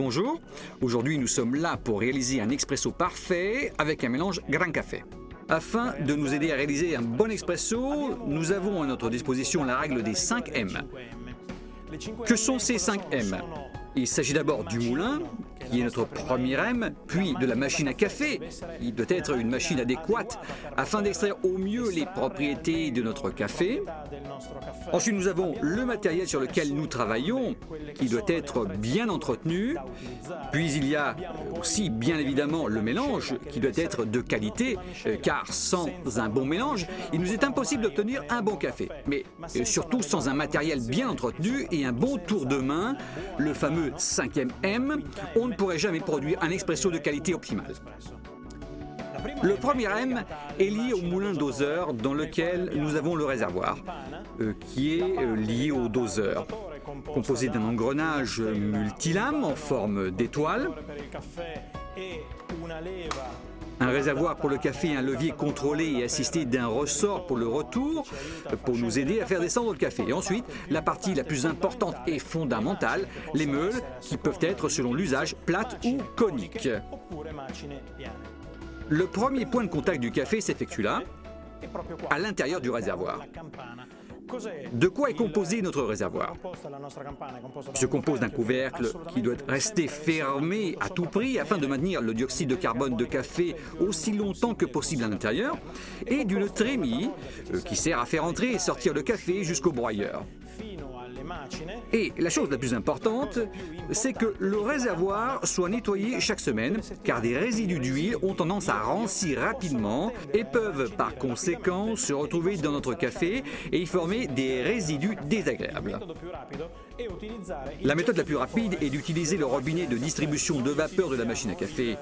bonjour. Aujourd'hui, nous sommes là pour réaliser un expresso parfait avec un mélange Gran Café. Afin de nous aider à réaliser un bon expresso, nous avons à notre disposition la règle des 5 M. Que sont ces 5 M? Il s'agit d'abord du moulin, qui est notre premier M, puis de la machine à café, qui doit être une machine adéquate afin d'extraire au mieux les propriétés de notre café. Ensuite, nous avons le matériel sur lequel nous travaillons, qui doit être bien entretenu. Puis il y a aussi, bien évidemment, le mélange, qui doit être de qualité, car sans un bon mélange, il nous est impossible d'obtenir un bon café. Mais surtout sans un matériel bien entretenu et un bon tour de main, le fameux 5e M, on ne pourrait jamais produire un expresso de qualité optimale. Le premier M est lié au moulin doseur dans lequel nous avons le réservoir, qui est lié au doseur, composé d'un engrenage multilame en forme d'étoile, un réservoir pour le café et un levier contrôlé et assisté d'un ressort pour le retour, pour nous aider à faire descendre le café. Et ensuite, la partie la plus importante et fondamentale, les meules, qui peuvent être, selon l'usage, plates ou coniques. Le premier point de contact du café s'effectue là, à l'intérieur du réservoir. De quoi est composé notre réservoir? Il se compose d'un couvercle qui doit rester fermé à tout prix afin de maintenir le dioxyde de carbone de café aussi longtemps que possible à l'intérieur et d'une trémie qui sert à faire entrer et sortir le café jusqu'au broyeur. Et la chose la plus importante, c'est que le réservoir soit nettoyé chaque semaine, car des résidus d'huile ont tendance à rancir rapidement et peuvent par conséquent se retrouver dans notre café et y former des résidus désagréables. La méthode la plus rapide est d'utiliser le robinet de distribution de vapeur de la machine à café.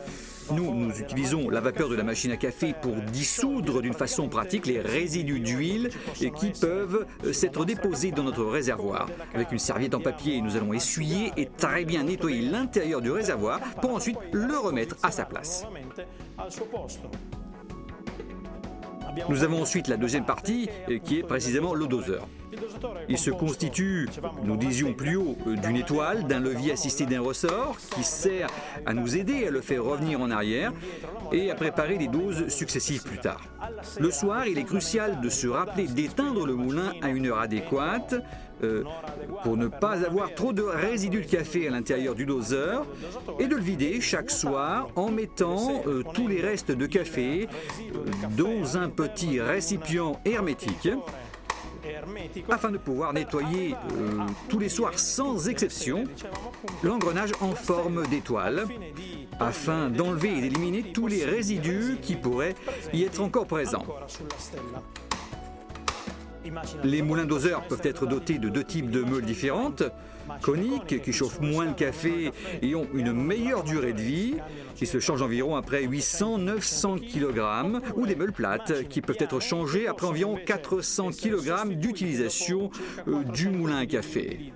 Nous utilisons la vapeur de la machine à café pour dissoudre d'une façon pratique les résidus d'huile qui peuvent s'être déposés dans notre réservoir. Avec une serviette en papier, nous allons essuyer et très bien nettoyer l'intérieur du réservoir pour ensuite le remettre à sa place. Nous avons ensuite la deuxième partie qui est précisément le doseur. Il se constitue, nous disions plus haut, d'une étoile, d'un levier assisté d'un ressort qui sert à nous aider à le faire revenir en arrière et à préparer les doses successives plus tard. Le soir, il est crucial de se rappeler d'éteindre le moulin à une heure adéquate pour ne pas avoir trop de résidus de café à l'intérieur du doseur et de le vider chaque soir en mettant tous les restes de café dans un petit récipient hermétique afin de pouvoir nettoyer tous les soirs sans exception l'engrenage en forme d'étoile afin d'enlever et d'éliminer tous les résidus qui pourraient y être encore présents. Les moulins doseurs peuvent être dotés de deux types de meules différentes, coniques qui chauffent moins le café et ont une meilleure durée de vie, qui se changent environ après 800-900 kg, ou des meules plates qui peuvent être changées après environ 400 kg d'utilisation du moulin à café.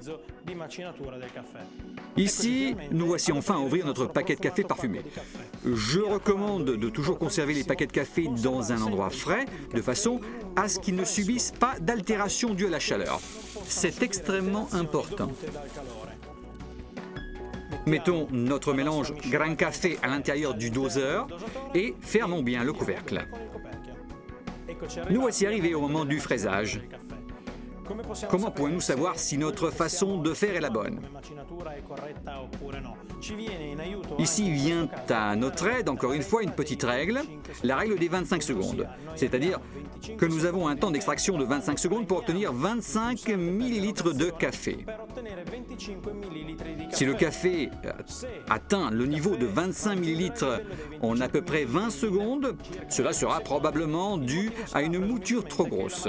Ici, nous voici enfin à ouvrir notre paquet de café parfumé. Je recommande de toujours conserver les paquets de café dans un endroit frais, de façon à ce qu'ils ne subissent pas d'altération due à la chaleur. C'est extrêmement important. Mettons notre mélange Gran Café à l'intérieur du doseur et fermons bien le couvercle. Nous voici arrivés au moment du fraisage. Comment pouvons-nous savoir si notre façon de faire est la bonne? Ici vient à notre aide, encore une fois, une petite règle, la règle des 25 secondes. C'est-à-dire que nous avons un temps d'extraction de 25 secondes pour obtenir 25 ml de café. Si le café atteint le niveau de 25 ml en à peu près 20 secondes, cela sera probablement dû à une mouture trop grosse.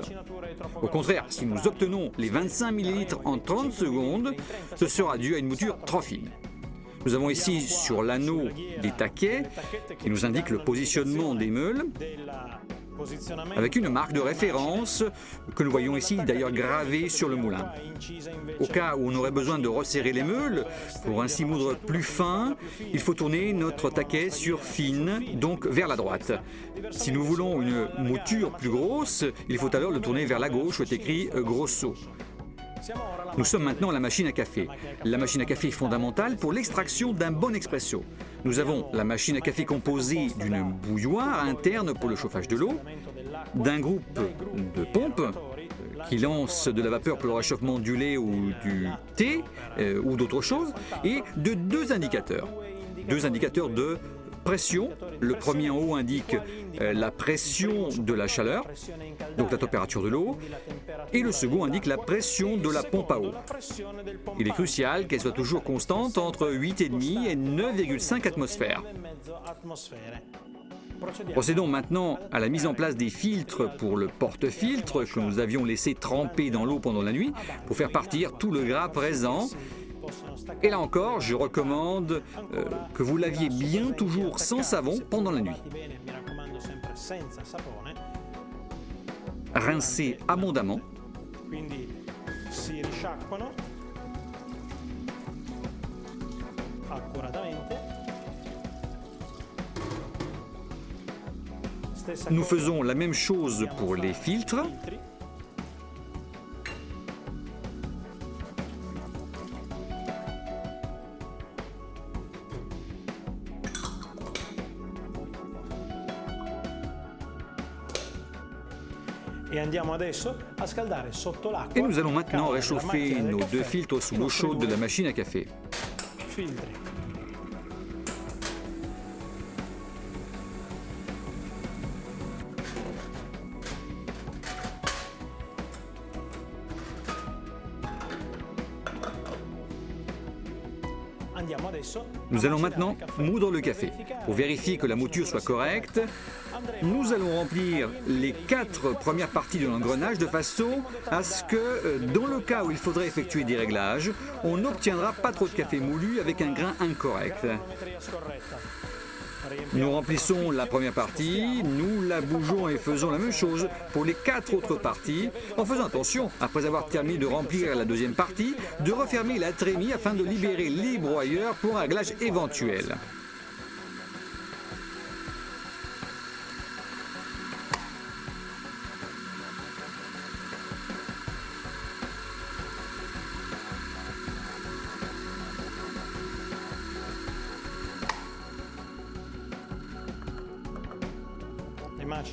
Au contraire, si nous obtenons les 25 ml en 30 secondes, ce sera dû à une mouture trop fine. Nous avons ici sur l'anneau des taquets qui nous indiquent le positionnement des meules avec une marque de référence que nous voyons ici d'ailleurs gravée sur le moulin. Au cas où on aurait besoin de resserrer les meules, pour ainsi moudre plus fin, il faut tourner notre taquet sur fine, donc vers la droite. Si nous voulons une mouture plus grosse, il faut alors le tourner vers la gauche où est écrit grosso. Nous sommes maintenant à la machine à café. La machine à café est fondamentale pour l'extraction d'un bon expresso. Nous avons la machine à café composée d'une bouilloire interne pour le chauffage de l'eau, d'un groupe de pompes qui lance de la vapeur pour le réchauffement du lait ou du thé ou d'autres choses, et de deux indicateurs. Deux indicateurs de pression. Le premier en haut indique la pression de la chaleur, donc la température de l'eau, et le second indique la pression de la pompe à eau. Il est crucial qu'elle soit toujours constante entre 8,5 et 9,5 atmosphères. Procédons maintenant à la mise en place des filtres pour le porte-filtre que nous avions laissé tremper dans l'eau pendant la nuit pour faire partir tout le gras présent. Et là encore, je recommande que vous laviez bien toujours sans savon pendant la nuit. Rincez abondamment. Nous faisons la même chose pour les filtres. Et nous allons maintenant réchauffer nos deux filtres sous l'eau chaude de la machine à café. Nous allons maintenant moudre le café. Pour vérifier que la mouture soit correcte, nous allons remplir les 4 premières parties de l'engrenage de façon à ce que, dans le cas où il faudrait effectuer des réglages, on n'obtiendra pas trop de café moulu avec un grain incorrect. Nous remplissons la première partie, nous la bougeons et faisons la même chose pour les 4 autres parties, en faisant attention, après avoir terminé de remplir la deuxième partie, de refermer la trémie afin de libérer les broyeurs pour un réglage éventuel.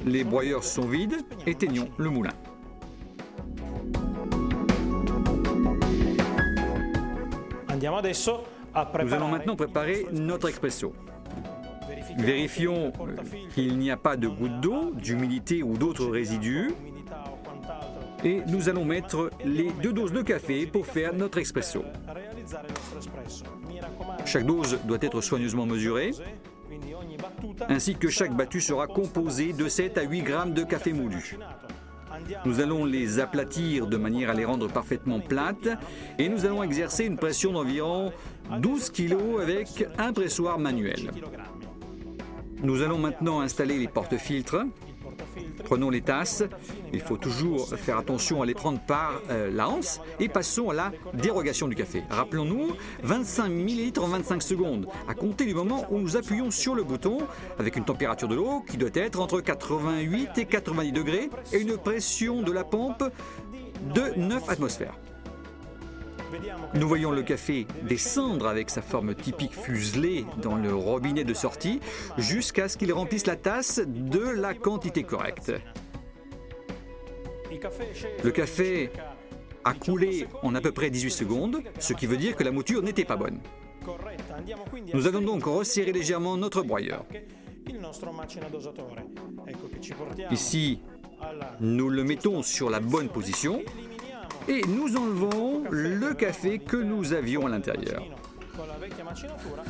Les broyeurs sont vides, éteignons le moulin. Nous allons maintenant préparer notre expresso. Vérifions qu'il n'y a pas de gouttes d'eau, d'humidité ou d'autres résidus. Et nous allons mettre les 2 doses de café pour faire notre expresso. Chaque dose doit être soigneusement mesurée, ainsi que chaque battue sera composé de 7 à 8 grammes de café moulu. Nous allons les aplatir de manière à les rendre parfaitement plates et nous allons exercer une pression d'environ 12 kg avec un pressoir manuel. Nous allons maintenant installer les porte-filtres. Prenons les tasses, il faut toujours faire attention à les prendre par la anse et passons à la dérogation du café. Rappelons-nous, 25 ml en 25 secondes, à compter du moment où nous appuyons sur le bouton avec une température de l'eau qui doit être entre 88 et 90 degrés et une pression de la pompe de 9 atmosphères. Nous voyons le café descendre avec sa forme typique fuselée dans le robinet de sortie jusqu'à ce qu'il remplisse la tasse de la quantité correcte. Le café a coulé en à peu près 18 secondes, ce qui veut dire que la mouture n'était pas bonne. Nous allons donc resserrer légèrement notre broyeur. Ici, nous le mettons sur la bonne position. Et nous enlevons le café que nous avions à l'intérieur.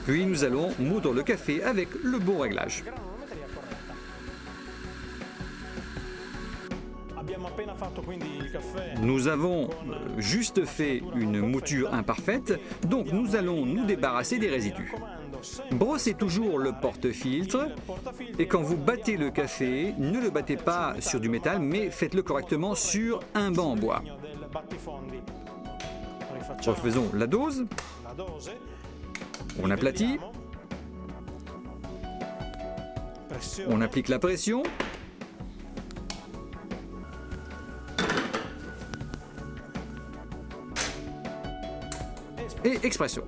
Puis nous allons moudre le café avec le bon réglage. Nous avons juste fait une mouture imparfaite, donc nous allons nous débarrasser des résidus. Brossez toujours le porte-filtre et quand vous battez le café, ne le battez pas sur du métal, mais faites-le correctement sur un banc en bois. Refaisons la dose. On aplatit. On applique la pression. et expresso.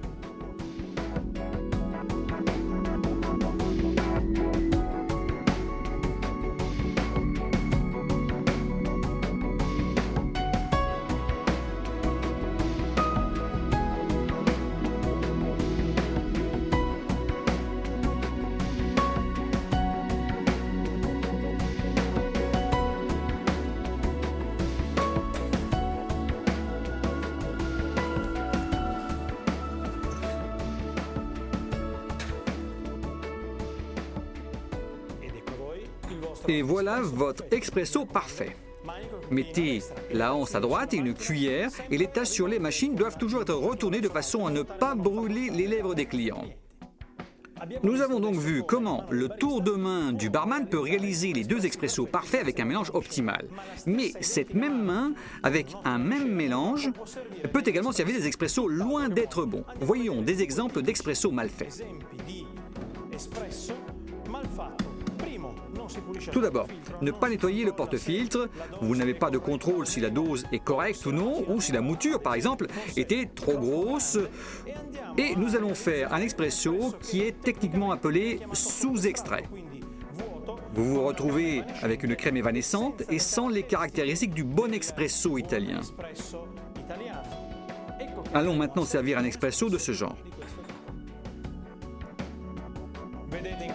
Et voilà votre expresso parfait. Mettez la anse à droite et une cuillère et les tasses sur les machines doivent toujours être retournées de façon à ne pas brûler les lèvres des clients. Nous avons donc vu comment le tour de main du barman peut réaliser les deux expressos parfaits avec un mélange optimal. Mais cette même main, avec un même mélange, peut également servir des expressos loin d'être bons. Voyons des exemples d'expressos mal faits. Tout d'abord, ne pas nettoyer le porte-filtre. Vous n'avez pas de contrôle si la dose est correcte ou non, ou si la mouture, par exemple, était trop grosse. Et nous allons faire un expresso qui est techniquement appelé sous-extrait. Vous vous retrouvez avec une crème évanescente et sans les caractéristiques du bon expresso italien. Allons maintenant servir un expresso de ce genre.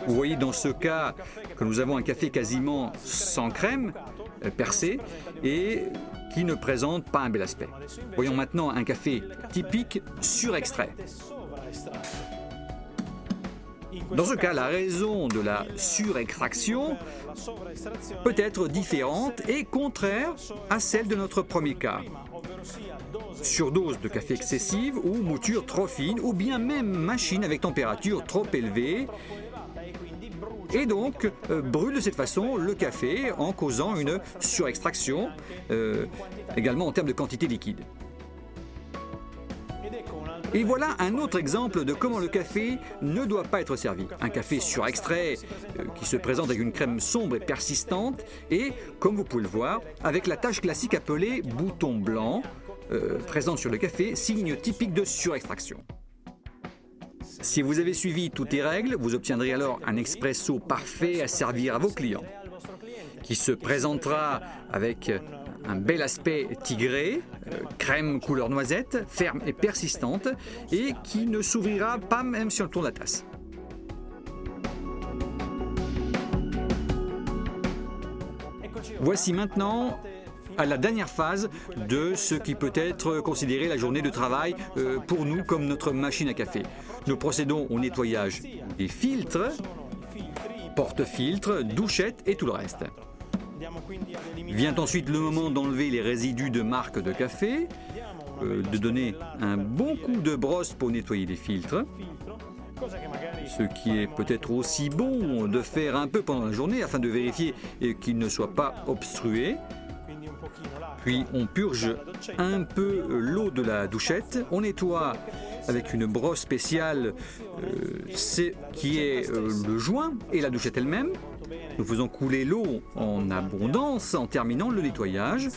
Vous voyez dans ce cas que nous avons un café quasiment sans crème, percé, et qui ne présente pas un bel aspect. Voyons maintenant un café typique surextrait. Dans ce cas, la raison de la surextraction peut être différente et contraire à celle de notre premier cas. Surdose de café excessive ou mouture trop fine ou bien même machine avec température trop élevée et donc brûle de cette façon le café en causant une surextraction, également en termes de quantité liquide. Et voilà un autre exemple de comment le café ne doit pas être servi. Un café surextrait qui se présente avec une crème sombre et persistante et, comme vous pouvez le voir, avec la tache classique appelée bouton blanc, présente sur le café, signe typique de surextraction. Si vous avez suivi toutes les règles, vous obtiendrez alors un expresso parfait à servir à vos clients, qui se présentera avec un bel aspect tigré, crème couleur noisette, ferme et persistante, et qui ne s'ouvrira pas même sur le tour de la tasse. Voici maintenant à la dernière phase de ce qui peut être considéré la journée de travail pour nous comme notre machine à café. Nous procédons au nettoyage des filtres, porte-filtres, douchettes et tout le reste. Vient ensuite le moment d'enlever les résidus de marque de café, de donner un bon coup de brosse pour nettoyer les filtres, ce qui est peut-être aussi bon de faire un peu pendant la journée afin de vérifier qu'ils ne soient pas obstrués. Puis on purge un peu l'eau de la douchette, on nettoie avec une brosse spéciale qui est le joint et la douchette elle-même. Nous faisons couler l'eau en abondance en terminant le nettoyage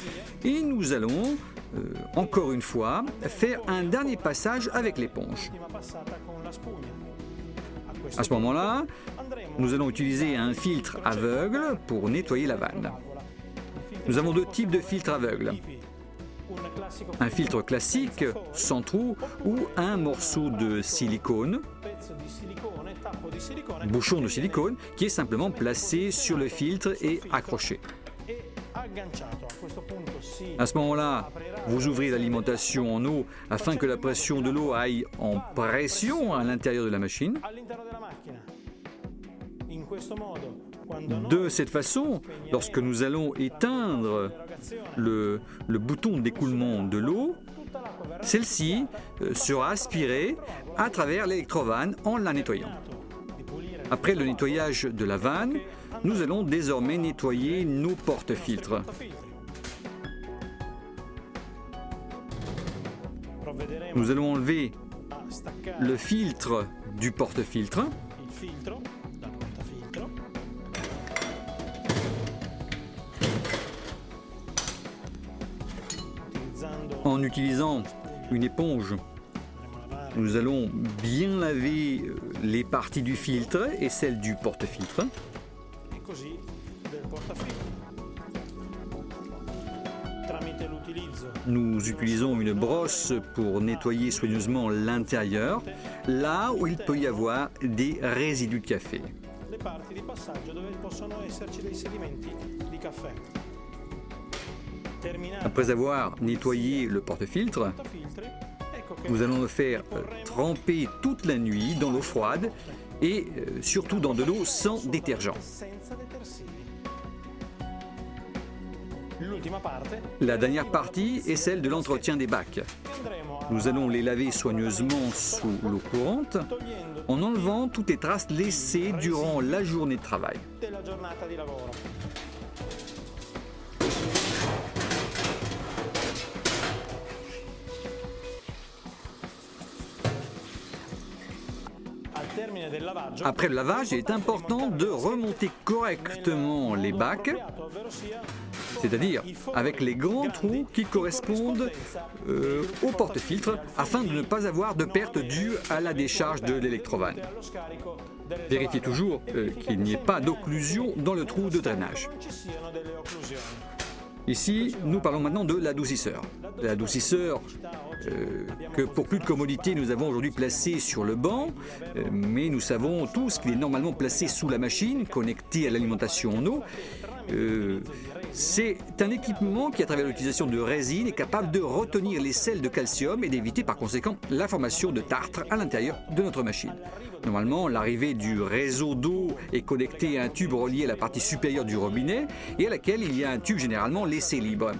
et nous allons, encore une fois, faire un dernier passage avec l'éponge. À ce moment-là, nous allons utiliser un filtre aveugle pour nettoyer la vanne. Nous avons deux types de filtres aveugles. Un filtre classique, sans trou, ou un morceau de silicone, bouchon de silicone, qui est simplement placé sur le filtre et accroché. À ce moment-là, vous ouvrez l'alimentation en eau afin que la pression de l'eau aille en pression à l'intérieur de la machine. De cette façon, lorsque nous allons éteindre le bouton d'écoulement de l'eau, celle-ci sera aspirée à travers l'électrovanne en la nettoyant. Après le nettoyage de la vanne, nous allons désormais nettoyer nos porte-filtres. Nous allons enlever le filtre du porte-filtre. En utilisant une éponge Nous allons bien laver les parties du filtre et celles du porte-filtre. Nous utilisons une brosse pour nettoyer soigneusement l'intérieur, là où il peut y avoir des résidus de café. Après avoir nettoyé le porte-filtre, nous allons le faire tremper toute la nuit dans l'eau froide et surtout dans de l'eau sans détergent. La dernière partie est celle de l'entretien des bacs. Nous allons les laver soigneusement sous l'eau courante en enlevant toutes les traces laissées durant la journée de travail. Après le lavage, il est important de remonter correctement les bacs, c'est-à-dire avec les grands trous qui correspondent au porte-filtre afin de ne pas avoir de perte due à la décharge de l'électrovanne. Vérifiez toujours qu'il n'y ait pas d'occlusion dans le trou de drainage. Ici, nous parlons maintenant de l'adoucisseur. L'adoucisseur que pour plus de commodité nous avons aujourd'hui placé sur le banc, mais nous savons tous qu'il est normalement placé sous la machine, connecté à l'alimentation en eau. C'est un équipement qui, à travers l'utilisation de résine, est capable de retenir les sels de calcium et d'éviter par conséquent la formation de tartre à l'intérieur de notre machine. Normalement, l'arrivée du réseau d'eau est connectée à un tube relié à la partie supérieure du robinet et à laquelle il y a un tube généralement laissé libre.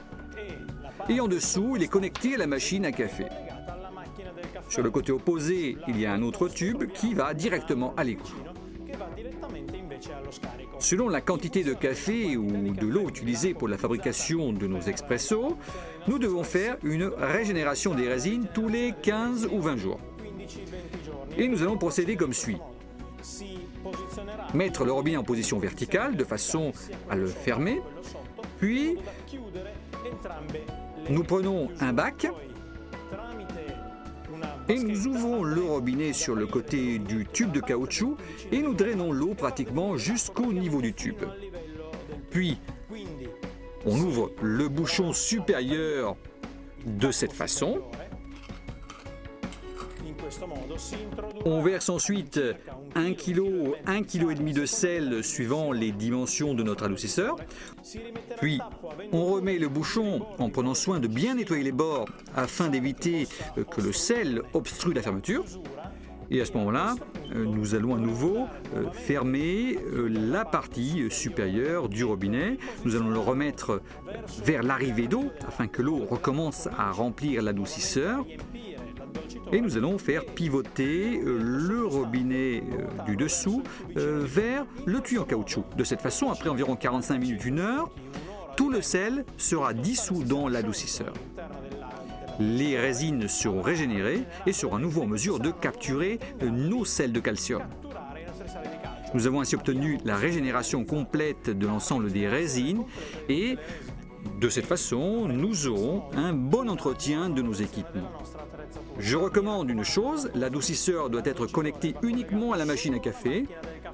Et en dessous, il est connecté à la machine à café. Sur le côté opposé, il y a un autre tube qui va directement à l'égout. Selon la quantité de café ou de l'eau utilisée pour la fabrication de nos expressos, nous devons faire une régénération des résines tous les 15 ou 20 jours. Et nous allons procéder comme suit. Mettre le robinet en position verticale de façon à le fermer, puis nous prenons un bac et nous ouvrons le robinet sur le côté du tube de caoutchouc et nous drainons l'eau pratiquement jusqu'au niveau du tube. Puis, on ouvre le bouchon supérieur de cette façon. On verse ensuite 1 kg, 1,5 kg de sel suivant les dimensions de notre adoucisseur. Puis, on remet le bouchon en prenant soin de bien nettoyer les bords afin d'éviter que le sel obstrue la fermeture. Et à ce moment-là, nous allons à nouveau fermer la partie supérieure du robinet. Nous allons le remettre vers l'arrivée d'eau afin que l'eau recommence à remplir l'adoucisseur. Et nous allons faire pivoter le robinet du dessous vers le tuyau en caoutchouc. De cette façon, après environ 45 minutes, 1 heure, tout le sel sera dissous dans l'adoucisseur. Les résines seront régénérées et seront à nouveau en mesure de capturer nos sels de calcium. Nous avons ainsi obtenu la régénération complète de l'ensemble des résines et de cette façon, nous aurons un bon entretien de nos équipements. Je recommande une chose, l'adoucisseur doit être connecté uniquement à la machine à café.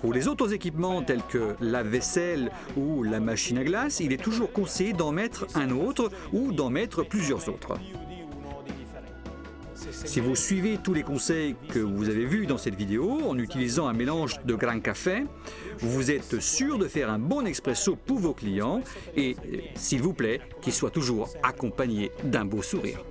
Pour les autres équipements tels que la vaisselle ou la machine à glace, il est toujours conseillé d'en mettre un autre ou d'en mettre plusieurs autres. Si vous suivez tous les conseils que vous avez vus dans cette vidéo en utilisant un mélange de Gran Café, vous êtes sûr de faire un bon expresso pour vos clients et, s'il vous plaît, qu'il soit toujours accompagné d'un beau sourire.